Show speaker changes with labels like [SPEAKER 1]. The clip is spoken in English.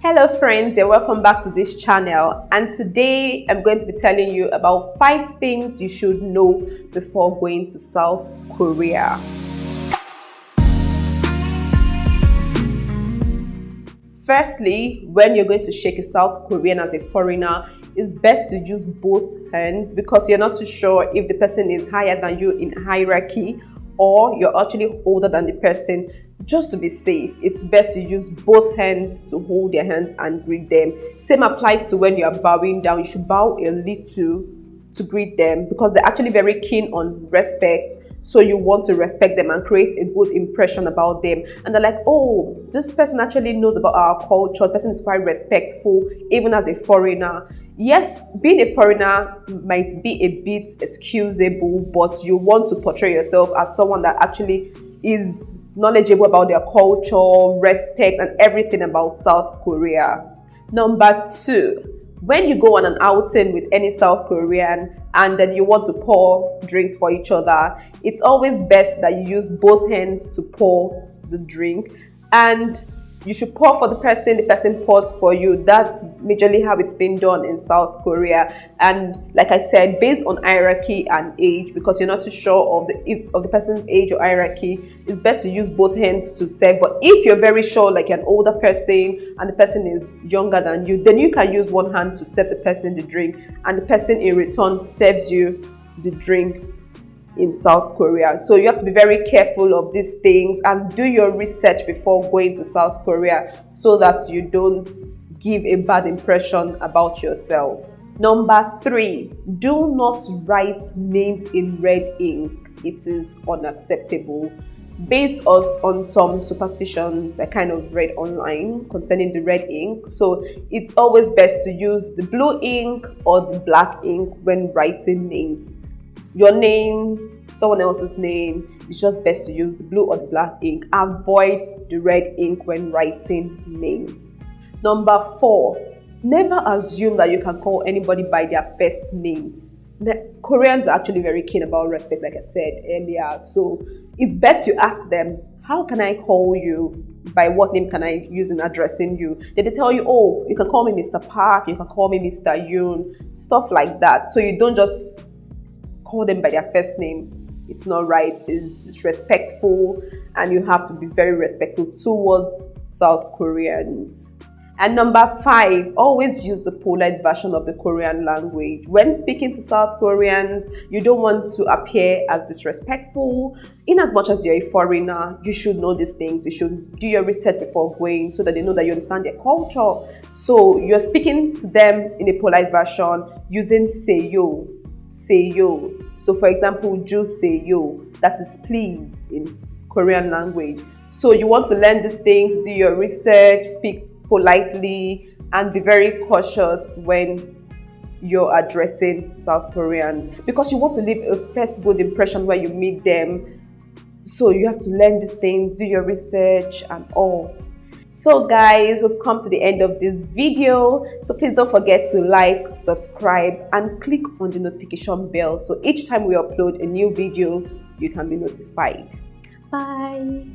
[SPEAKER 1] Hello friends, and welcome back to this channel, and today I'm going to be telling you about 5 things you should know before going to South Korea. Firstly, when you're going to shake a South Korean as a foreigner, it's best to use both hands because you're not too sure if the person is higher than you in hierarchy or you're actually older than the person. Just to be safe, it's best to use both hands to hold their hands and greet them. Same applies to when you are bowing down. You should bow a little to greet them because they're actually very keen on respect. So you want to respect them and create a good impression about them. And they're like, oh, this person actually knows about our culture. The person is quite respectful, even as a foreigner. Yes, being a foreigner might be a bit excusable, but you want to portray yourself as someone that actually is knowledgeable about their culture, respect, and everything about South Korea. Number 2, when you go on an outing with any South Korean and then you want to pour drinks for each other, it's always best that you use both hands to pour the drink, and you should pour for the person pours for you. That's majorly how it's been done in South Korea. And like I said, based on hierarchy and age, because you're not too sure of the person's age or hierarchy, it's best to use both hands to serve. But if you're very sure, like an older person and the person is younger than you, then you can use one hand to serve the person the drink, and the person in return serves you the drink in South Korea. So you have to be very careful of these things and do your research before going to South Korea so that you don't give a bad impression about yourself. Number 3, do not write names in red ink. It is unacceptable. Based on some superstitions I kind of read online concerning the red ink, so it's always best to use the blue ink or the black ink when writing names. Your name, someone else's name, it's just best to use the blue or the black ink. Avoid the red ink when writing names. Number 4, never assume that you can call anybody by their first name. The Koreans are actually very keen about respect, like I said earlier. So it's best you ask them, how can I call you? By what name can I use in addressing you? Then they tell you, oh, you can call me Mr. Park, you can call me Mr. Yoon, stuff like that. So you don't just call them by their first name. It's not right, it's disrespectful, and you have to be very respectful towards South Koreans. And number 5, always use the polite version of the Korean language. When speaking to South Koreans, you don't want to appear as disrespectful. In as much as you're a foreigner, you should know these things. You should do your research before going so that they know that you understand their culture. So you're speaking to them in a polite version using seyo. So for example, "ju seyo," that is please in Korean language. So you want to learn these things, do your research, speak politely, and be very cautious when you're addressing South Koreans because you want to leave a first good impression when you meet them. So you have to learn these things, do your research and all. So guys, we've come to the end of this video. So please don't forget to like, subscribe, and click on the notification bell. So each time we upload a new video, you can be notified. Bye.